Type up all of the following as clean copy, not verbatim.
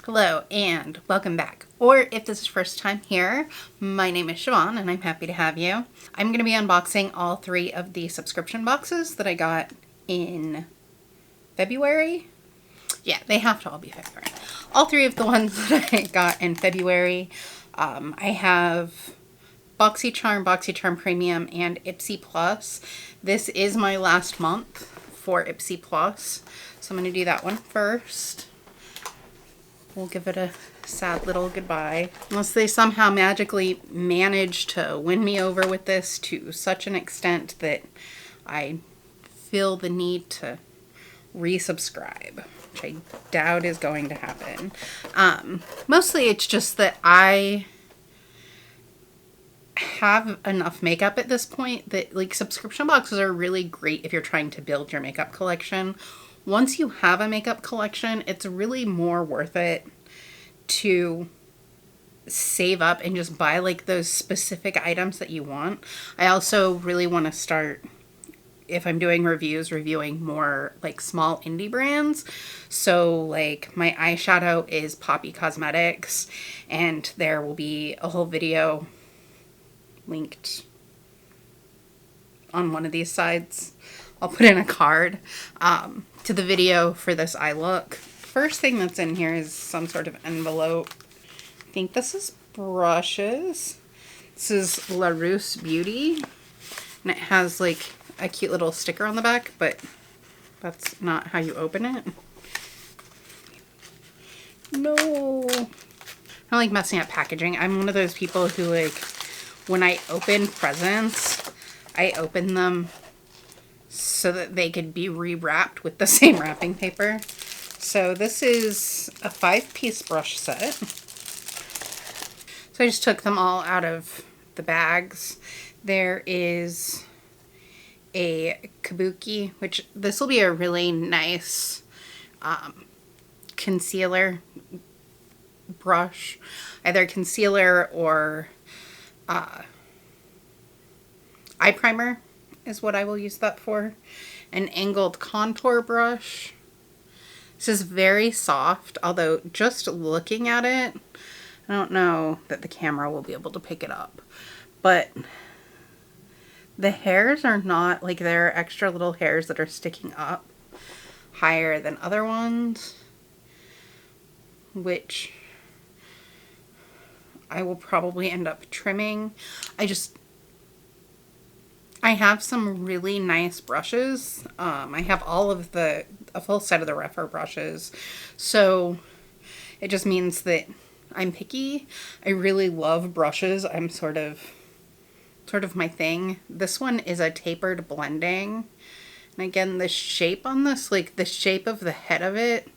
Hello and welcome back. Or if this is first time here, my name is Siobhan and I'm happy to have you. I'm going to be unboxing all three of the subscription boxes that I got in February. Yeah, they have to all be February. All three of the ones that I got in February. I have Boxycharm Premium, and Ipsy Plus. This is my last month for Ipsy Plus, so I'm going to do that one first. We'll give it a sad little goodbye. Unless they somehow magically manage to win me over with this to such an extent that I feel the need to resubscribe, which I doubt is going to happen. Mostly it's just that I have enough makeup at this point that like subscription boxes are really great if you're trying to build your makeup collection. Once you have a makeup collection, it's really more worth it to save up and just buy like those specific items that you want. I also really want to start, if I'm doing reviews, reviewing more like small indie brands. So like my eyeshadow is Poppy Cosmetics, and there will be a whole video linked on one of these sides. I'll put in a card to the video for this eye look. First thing that's in here is some sort of envelope. I think this is brushes. This is Larousse Beauty, and it has like a cute little sticker on the back, but that's not how you open it. No. I don't like messing up packaging. I'm one of those people who, like, when I open presents, I open them so that they could be rewrapped with the same wrapping paper. So this is a 5-piece brush set. So I just took them all out of the bags. There is a kabuki, which this will be a really nice concealer brush. Either concealer or eye primer is what I will use that for. An angled contour brush. This is very soft, although just looking at it, I don't know that the camera will be able to pick it up. But the hairs are not, like, there are extra little hairs that are sticking up higher than other ones, which I will probably end up trimming. I have some really nice brushes. I have a full set of the Refer brushes. So it just means that I'm picky. I really love brushes. I'm sort of my thing. This one is a tapered blending. And again, the shape on this, like the shape of the head of it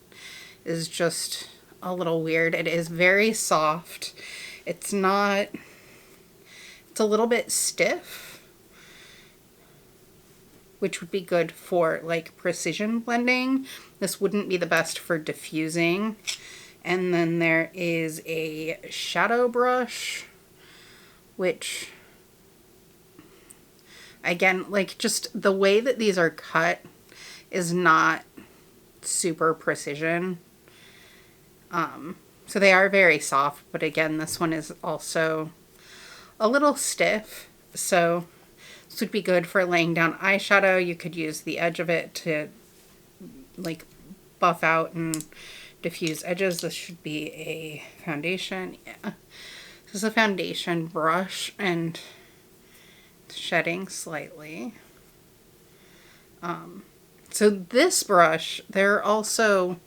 is just a little weird. It is very soft. It's a little bit stiff, which would be good for like precision blending. This wouldn't be the best for diffusing. And then there is a shadow brush, which, again, like just the way that these are cut is not super precision. So they are very soft, but again, this one is also a little stiff. So this would be good for laying down eyeshadow. You could use the edge of it to like buff out and diffuse edges. This should be a foundation. Yeah. This is a foundation brush and shedding slightly. So this brush, they're also,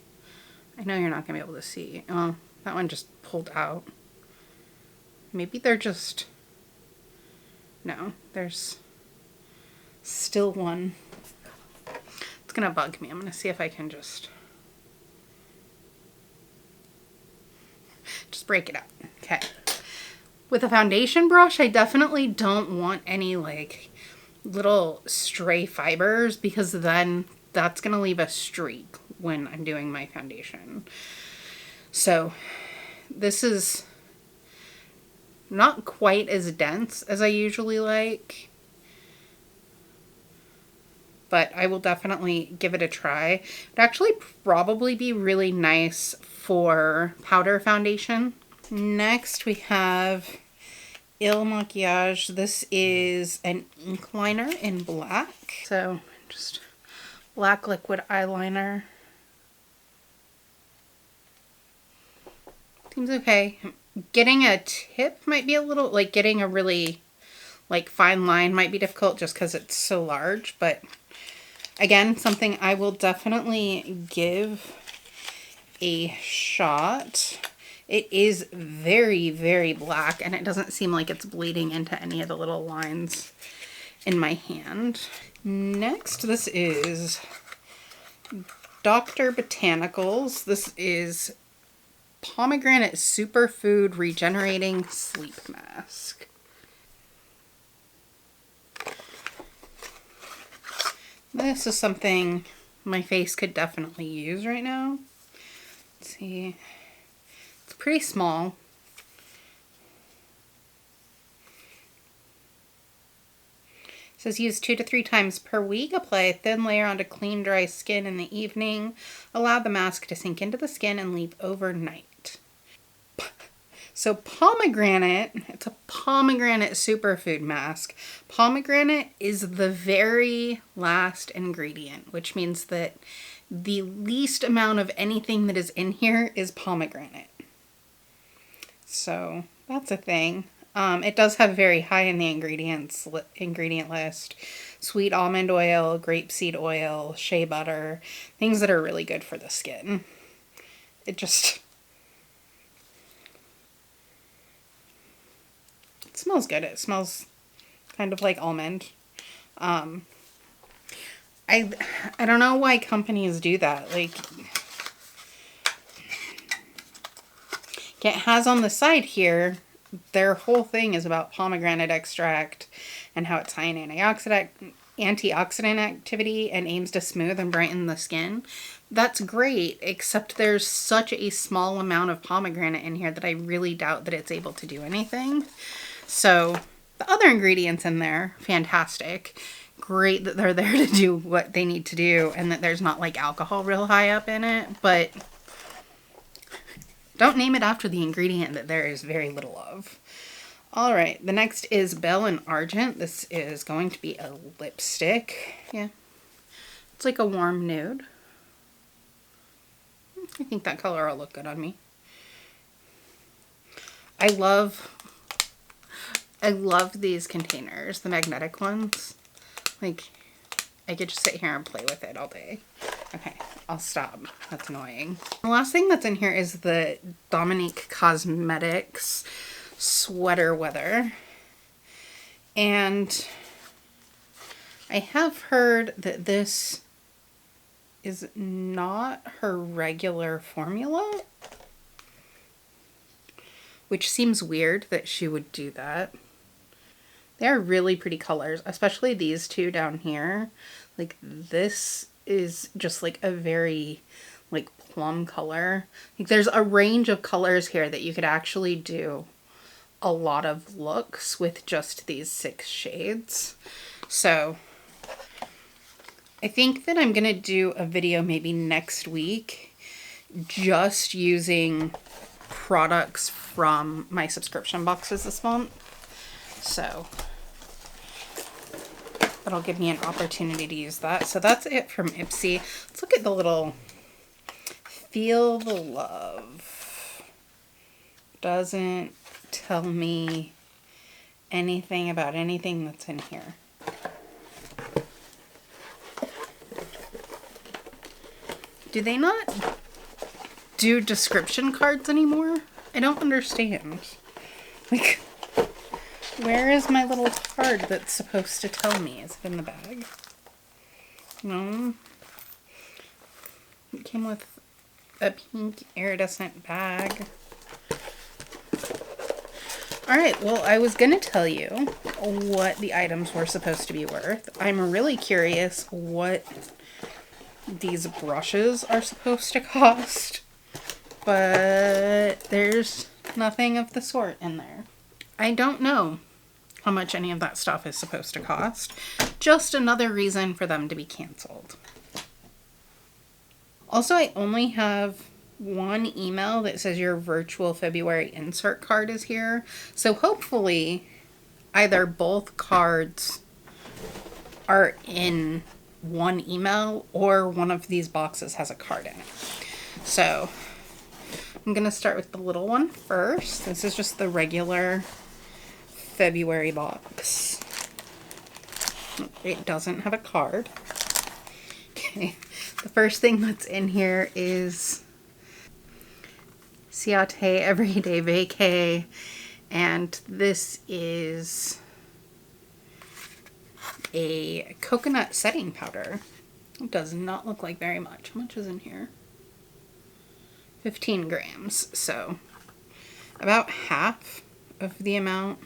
I know you're not going to be able to see. Oh, that one just pulled out. Maybe they're just, no, there's still one. It's gonna bug me. I'm gonna see if I can just break it up. Okay. With a foundation brush, I definitely don't want any like little stray fibers, because then that's gonna leave a streak when I'm doing my foundation. So this is not quite as dense as I usually like, but I will definitely give it a try. It'd actually probably be really nice for powder foundation. Next we have Il Maquillage. This is an ink liner in black. So just black liquid eyeliner. Seems okay. Getting a tip might be a little, like getting a really like fine line might be difficult just because it's so large, but again, something I will definitely give a shot. It is very, very black, and it doesn't seem like it's bleeding into any of the little lines in my hand. Next, this is Dr. Botanicals. This is Pomegranate Superfood Regenerating Sleep Mask. This is something my face could definitely use right now. Let's see. It's pretty small. It says use 2 to 3 times per week. Apply a thin layer onto clean, dry skin in the evening. Allow the mask to sink into the skin and leave overnight. So pomegranate, it's a pomegranate superfood mask. Pomegranate is the very last ingredient, which means that the least amount of anything that is in here is pomegranate. So that's a thing. It does have very high in the ingredient list. Sweet almond oil, grapeseed oil, shea butter, things that are really good for the skin. It smells good. It smells kind of like almond. I don't know why companies do that. Like, it has on the side here, their whole thing is about pomegranate extract and how it's high in antioxidant activity and aims to smooth and brighten the skin. That's great, except there's such a small amount of pomegranate in here that I really doubt that it's able to do anything. So the other ingredients in there, fantastic. Great that they're there to do what they need to do and that there's not like alcohol real high up in it, but don't name it after the ingredient that there is very little of. All right, the next is Belle and Argent. This is going to be a lipstick. Yeah, it's like a warm nude. I think that color will look good on me. I love these containers, the magnetic ones. Like, I could just sit here and play with it all day. Okay, I'll stop. That's annoying. The last thing that's in here is the Dominique Cosmetics Sweater Weather. And I have heard that this is not her regular formula, which seems weird that she would do that. They are really pretty colors, especially these two down here. Like, this is just like a very like plum color. Like, there's a range of colors here that you could actually do a lot of looks with just these 6 shades. So I think that I'm gonna do a video maybe next week just using products from my subscription boxes this month. So that'll give me an opportunity to use that. So that's it from Ipsy. Let's look at the little Feel the Love. Doesn't tell me anything about anything that's in here. Do they not do description cards anymore? I don't understand. Like, where is my little card that's supposed to tell me? Is it in the bag? No. It came with a pink iridescent bag. Alright, well, I was gonna tell you what the items were supposed to be worth. I'm really curious what these brushes are supposed to cost, but there's nothing of the sort in there. I don't know how much any of that stuff is supposed to cost. Just another reason for them to be canceled. Also, I only have one email that says your virtual February insert card is here. So hopefully either both cards are in one email or one of these boxes has a card in it. So I'm going to start with the little one first. This is just the regular February box. It doesn't have a card. Okay. The first thing that's in here is Ciate Everyday Vacay, and this is a coconut setting powder. It does not look like very much. How much is in here? 15 grams, so about half of the amount.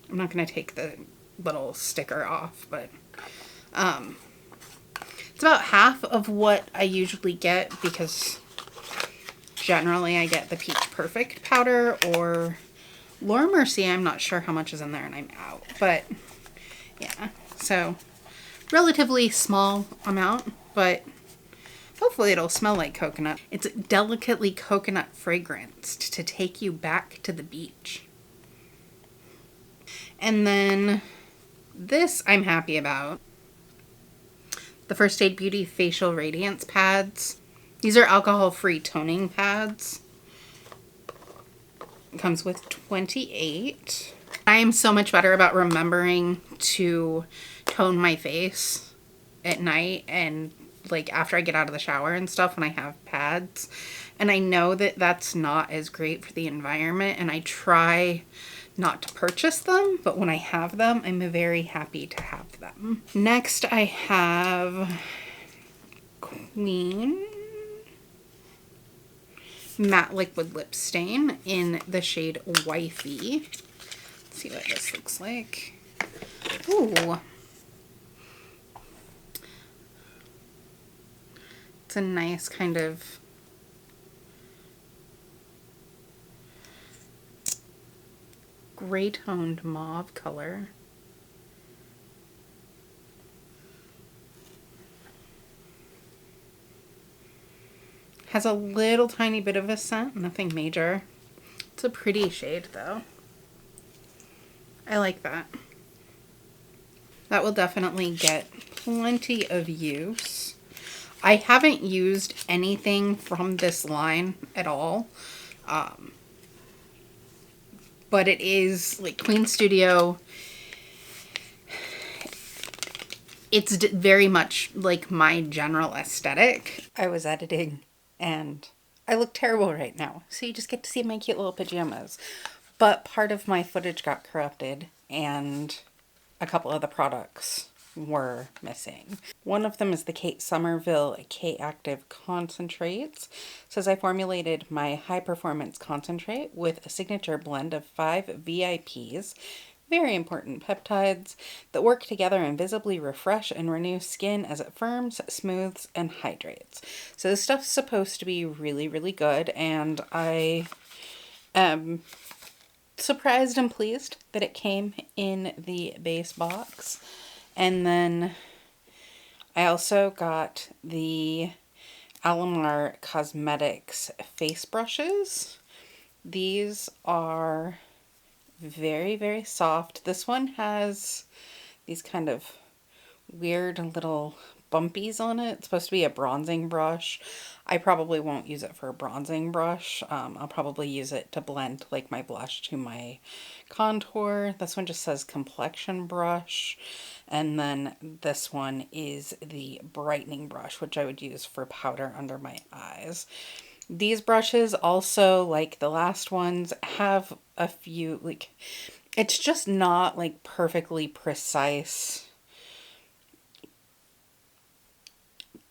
I'm not going to take the little sticker off, but it's about half of what I usually get, because generally I get the Peach Perfect powder or Laura Mercier. I'm not sure how much is in there and I'm out, but yeah, so relatively small amount, but hopefully it'll smell like coconut. It's delicately coconut fragranced to take you back to the beach. And then this I'm happy about. The First Aid Beauty Facial Radiance Pads. These are alcohol-free toning pads. It comes with 28. I am so much better about remembering to tone my face at night and like after I get out of the shower and stuff when I have pads. And I know that that's not as great for the environment, and I try not to purchase them, but when I have them, I'm very happy to have them. Next, I have Queen Matte Liquid Lip Stain in the shade Wifey. Let's see what this looks like. Ooh. It's a nice kind of gray toned mauve color. Has a little tiny bit of a scent, nothing major. It's a pretty shade though. I like that. That will definitely get plenty of use. I haven't used anything from this line at all. But it is like Queen Studio. It's very much like my general aesthetic. I was editing and I look terrible right now. So you just get to see my cute little pajamas. But part of my footage got corrupted and a couple of the products were missing. One of them is the Kate Somerville K-Active Concentrates. It says I formulated my high performance concentrate with a signature blend of 5 VIPs, very important peptides, that work together and visibly refresh and renew skin as it firms, smooths, and hydrates. So this stuff's supposed to be really, really good, and I am surprised and pleased that it came in the base box. And then I also got the Alamar Cosmetics face brushes. These are very, very soft. This one has these kind of weird little bumpies on it. It's supposed to be a bronzing brush. I probably won't use it for a bronzing brush. I'll probably use it to blend like my blush to my contour. This one just says complexion brush. And then this one is the brightening brush, which I would use for powder under my eyes. These brushes also, like the last ones, have a few, like, it's just not like perfectly precise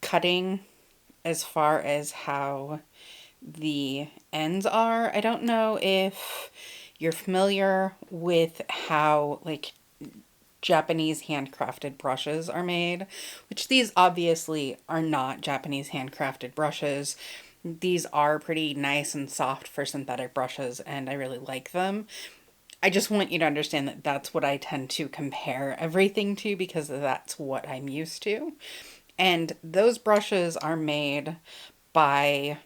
cutting as far as how the ends are. I don't know if you're familiar with how like Japanese handcrafted brushes are made, which these obviously are not Japanese handcrafted brushes. These are pretty nice and soft for synthetic brushes, and I really like them. I just want you to understand that that's what I tend to compare everything to, because that's what I'm used to. And those brushes are made by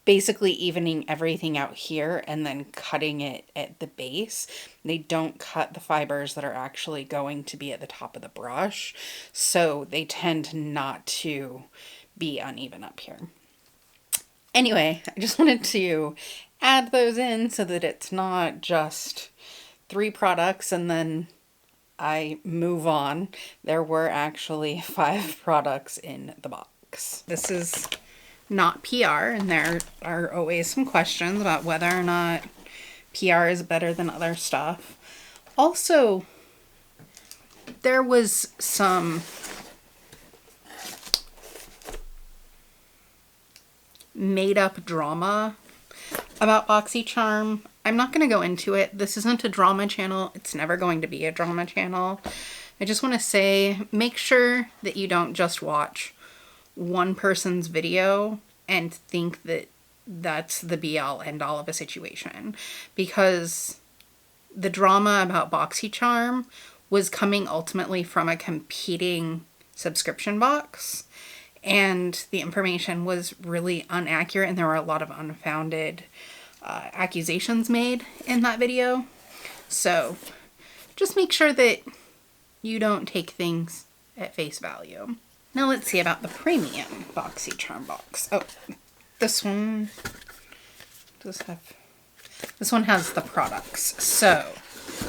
basically evening everything out here and then cutting it at the base. They don't cut the fibers that are actually going to be at the top of the brush, so they tend not to be uneven up here. Anyway, I just wanted to add those in so that it's not just 3 products and then I move on. There were actually 5 products in the box. This is not PR, and there are always some questions about whether or not PR is better than other stuff. Also, there was some made-up drama about Boxycharm. I'm not going to go into it. This isn't a drama channel. It's never going to be a drama channel. I just want to say, make sure that you don't just watch one person's video and think that that's the be-all end-all of a situation, because the drama about Boxycharm was coming ultimately from a competing subscription box, and the information was really inaccurate, and there were a lot of unfounded accusations made in that video. So just make sure that you don't take things at face value. Now let's see about the premium Boxycharm box. Oh, this one has the products, so,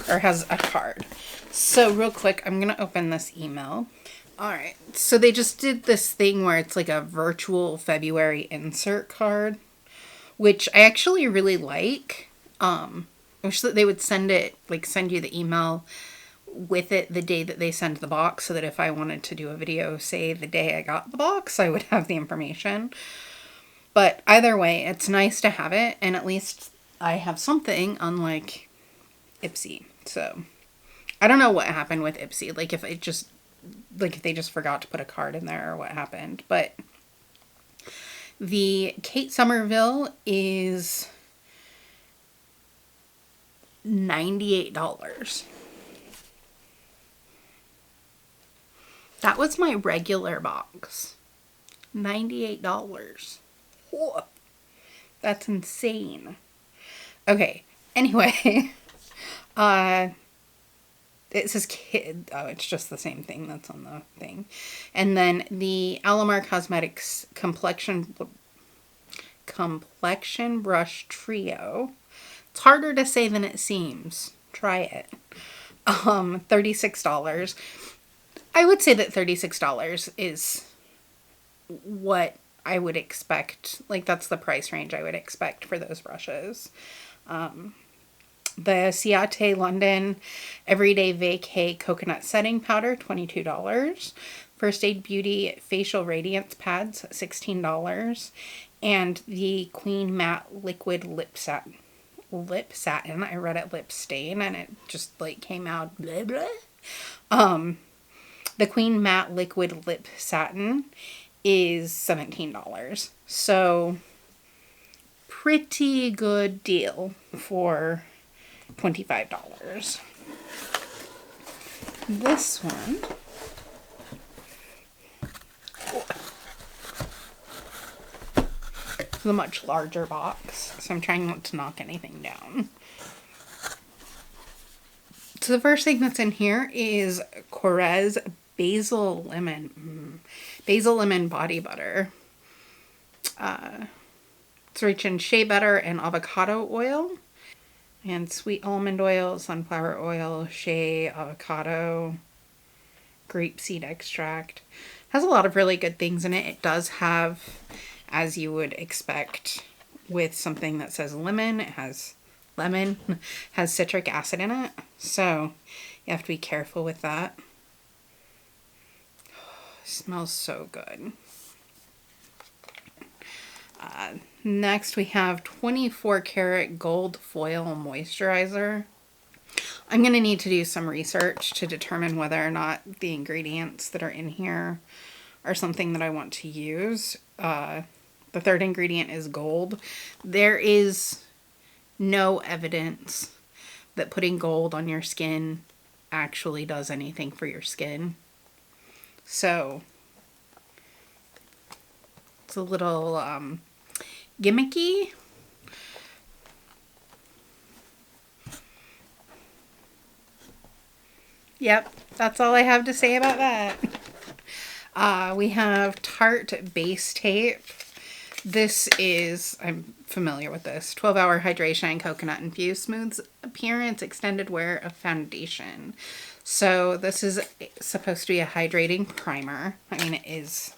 or has a card. So real quick, I'm gonna open this email. All right, so they just did this thing where it's like a virtual February insert card, which I actually really like. I wish that they would send you the email with it the day that they send the box, so that if I wanted to do a video, say the day I got the box, I would have the information. But either way, it's nice to have it, and at least I have something, unlike Ipsy. So I don't know what happened with Ipsy, like if they just forgot to put a card in there or what happened. But the Kate Somerville is $98. That was my regular box. $98. Whoa, that's insane. Okay, anyway, it says kid. Oh, it's just the same thing that's on the thing. And then the Alamar Cosmetics complexion brush trio. It's harder to say than it seems. Try it. $36. I would say that $36 is what I would expect. Like, that's the price range I would expect for those brushes. The Ciate London Everyday Vacay Coconut Setting Powder, $22. First Aid Beauty Facial Radiance Pads, $16. And the Queen Matte Liquid Lip Satin. I read it lip stain, and it just like came out blah blah. The Queen Matte Liquid Lip Satin is $17. So pretty good deal for $25. This one is a much larger box, so I'm trying not to knock anything down. So the first thing that's in here is Korres Basil Lemon Body Butter. It's rich in shea butter and avocado oil, and sweet almond oil, sunflower oil, shea, avocado, grapeseed extract. Has a lot of really good things in it. It does have, as you would expect with something that says lemon, it has lemon, has citric acid in it, so you have to be careful with that. Smells so good. Next we have 24 karat gold foil moisturizer. I'm going to need to do some research to determine whether or not the ingredients that are in here are something that I want to use. The third ingredient is gold. There is no evidence that putting gold on your skin actually does anything for your skin. So it's a little gimmicky. Yep, that's all I have to say about that. We have Tarte base tape. This is, I'm familiar with this, 12-hour hydration and coconut infused smooths appearance extended wear of foundation. So this is supposed to be a hydrating primer. I mean, it is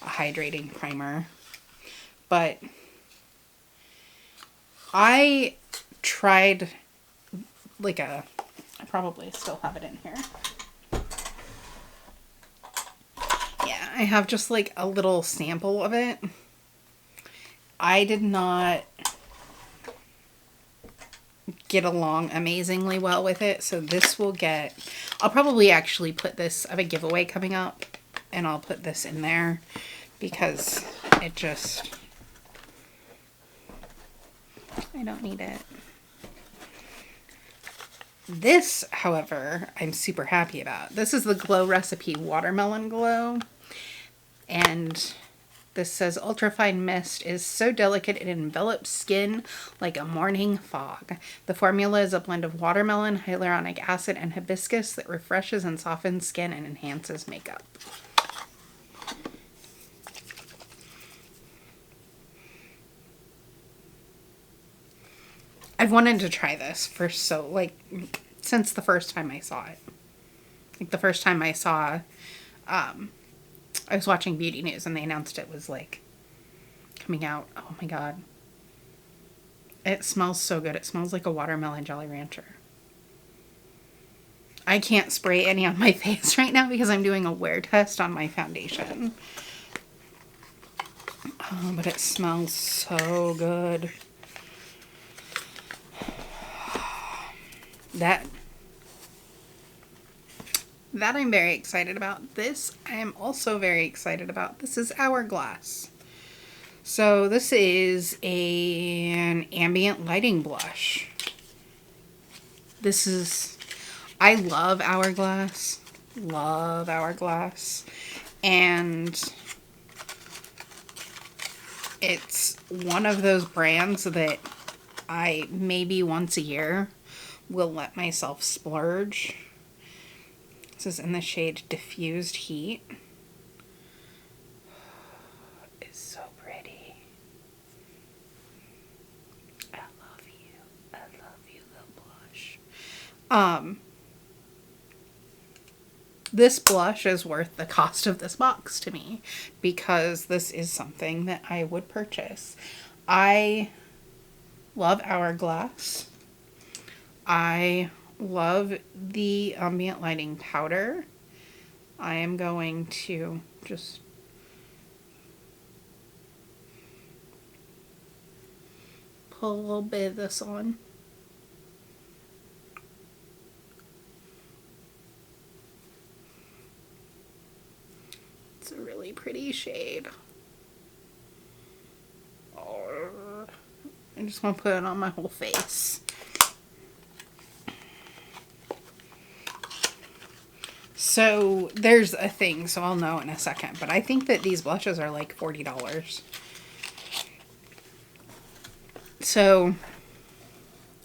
a hydrating primer. But I tried like I probably still have it in here. Yeah, I have just like a little sample of it. I did not get along amazingly well with it, so this will get, I'll probably actually put this, I have a giveaway coming up, and I'll put this in there because it just, I don't need it. This, however, I'm super happy about. This is the Glow Recipe Watermelon Glow, and this says ultrafine mist is so delicate it envelops skin like a morning fog. The formula is a blend of watermelon, hyaluronic acid, and hibiscus that refreshes and softens skin and enhances makeup. I've wanted to try this for since the first time I saw it. Like the first time I saw, I was watching Beauty News and they announced it was like coming out. Oh my god. It smells so good. It smells like a watermelon Jolly Rancher. I can't spray any on my face right now because I'm doing a wear test on my foundation. Oh, but it smells so good. That I'm very excited about. This I am also very excited about. This is Hourglass. So this is an ambient lighting blush. This is, I love Hourglass. Love Hourglass. And it's one of those brands that I maybe once a year will let myself splurge. This is in the shade Diffused Heat. It's so pretty. I love you. I love you, little blush. This blush is worth the cost of this box to me because this is something that I would purchase. I love Hourglass. I love the ambient lighting powder. I am going to just pull a little bit of this on. It's a really pretty shade. Oh, I just want to put it on my whole face. So there's a thing, so I'll know in a second, but I think that these blushes are like $40. So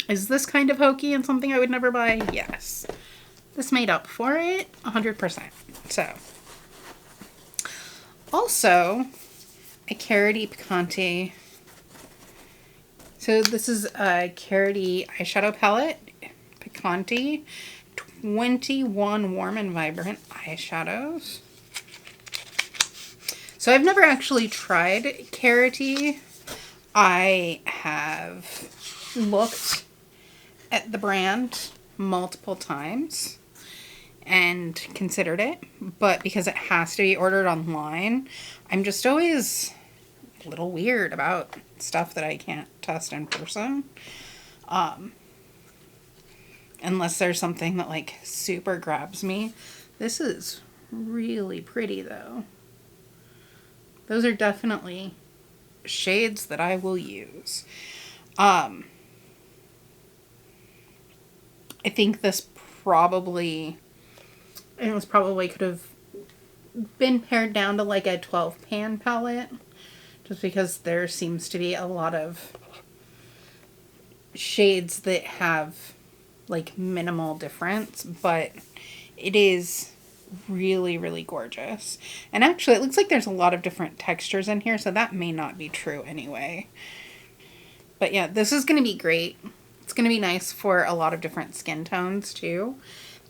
is this kind of hokey and something I would never buy? Yes. This made up for it 100%. So also a Carity Picante. So this is a Carity eyeshadow palette, Picante. 21 warm and vibrant eyeshadows. So I've never actually tried Carity. I have looked at the brand multiple times and considered it, but because it has to be ordered online, I'm just always a little weird about stuff that I can't test in person. Unless there's something that like super grabs me. This is really pretty though. Those are definitely shades that I will use. I think this probably could have been pared down to like a 12 pan palette, just because there seems to be a lot of shades that have like minimal difference, but it is really, really gorgeous. And actually, it looks like there's a lot of different textures in here, so that may not be true anyway. But yeah, this is going to be great. It's going to be nice for a lot of different skin tones too.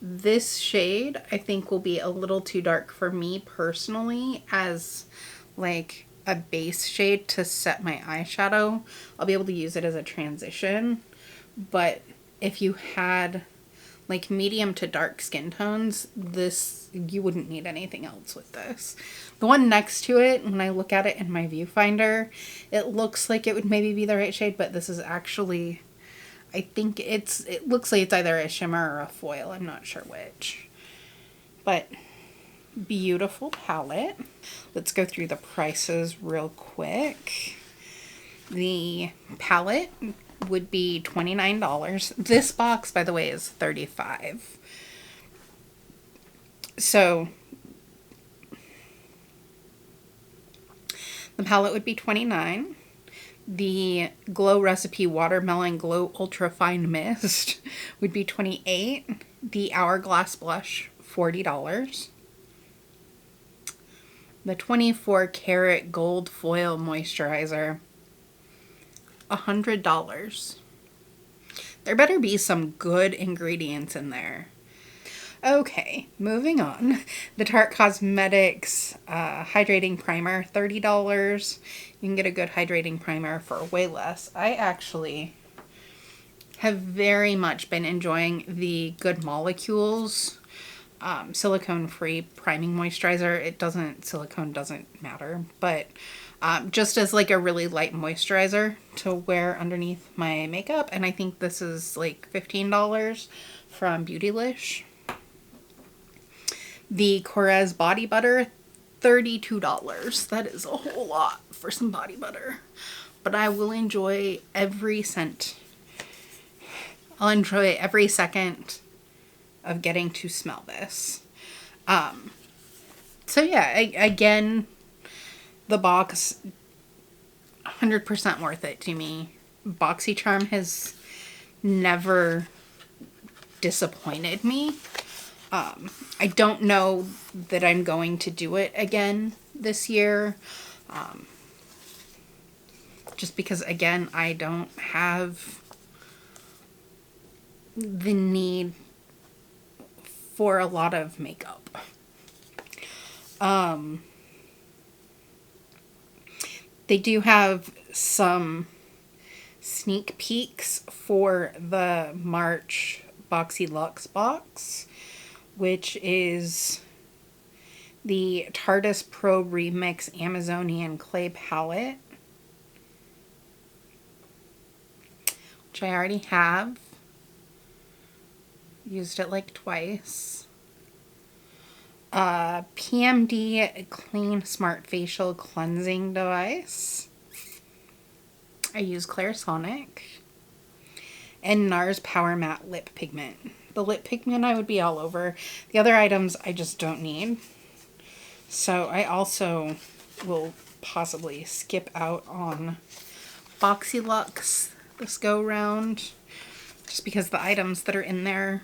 This shade, I think, will be a little too dark for me personally as like a base shade to set my eyeshadow. I'll be able to use it as a transition. But if you had like medium to dark skin tones, this, you wouldn't need anything else with this. The one next to it, when I look at it in my viewfinder, it looks like it would maybe be the right shade, but this is actually, I think it looks like it's either a shimmer or a foil. I'm not sure which. But beautiful palette. Let's go through the prices real quick. The palette would be $29. This box, by the way, is $35. So the palette would be $29. The Glow Recipe Watermelon Glow Ultra Fine Mist would be $28. The Hourglass Blush, $40. The 24 Karat Gold Foil Moisturizer, $100. There better be some good ingredients in there. Okay, moving on. The Tarte Cosmetics Hydrating Primer, $30. You can get a good hydrating primer for way less. I actually have very much been enjoying the Good Molecules silicone-free priming moisturizer. Silicone doesn't matter, but just as like a really light moisturizer to wear underneath my makeup. And I think this is like $15 from Beautylish. The Korres body butter, $32. That is a whole lot for some body butter, but I will enjoy every cent. I'll enjoy every second of getting to smell this. So yeah, again, the box, 100% worth it to me. Boxycharm has never disappointed me. I don't know that I'm going to do it again this year. Just because, again, I don't have the need for a lot of makeup. They do have some sneak peeks for the March Boxy Luxe box, which is the Tarte Pro Remix Amazonian Clay Palette, which I already have. Used it like twice. PMD Clean Smart Facial Cleansing Device. I use Clairsonic. And NARS Power Matte Lip Pigment. The lip pigment I would be all over. The other items I just don't need. So I also will possibly skip out on Boxy Luxe this go round, just because the items that are in there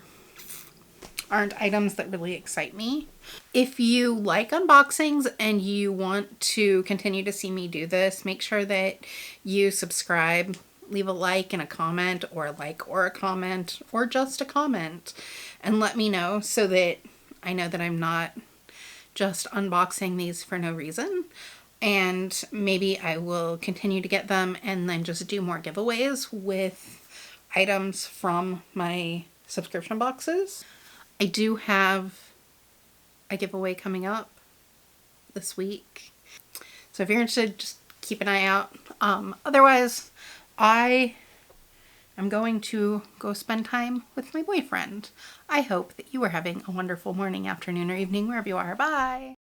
aren't items that really excite me. If you like unboxings and you want to continue to see me do this, make sure that you subscribe, leave a like and a comment, or a like or a comment, or just a comment, and let me know so that I know that I'm not just unboxing these for no reason. And maybe I will continue to get them and then just do more giveaways with items from my subscription boxes. I do have a giveaway coming up this week, so if you're interested, just keep an eye out. Otherwise, I am going to go spend time with my boyfriend. I hope that you are having a wonderful morning, afternoon, or evening, wherever you are. Bye!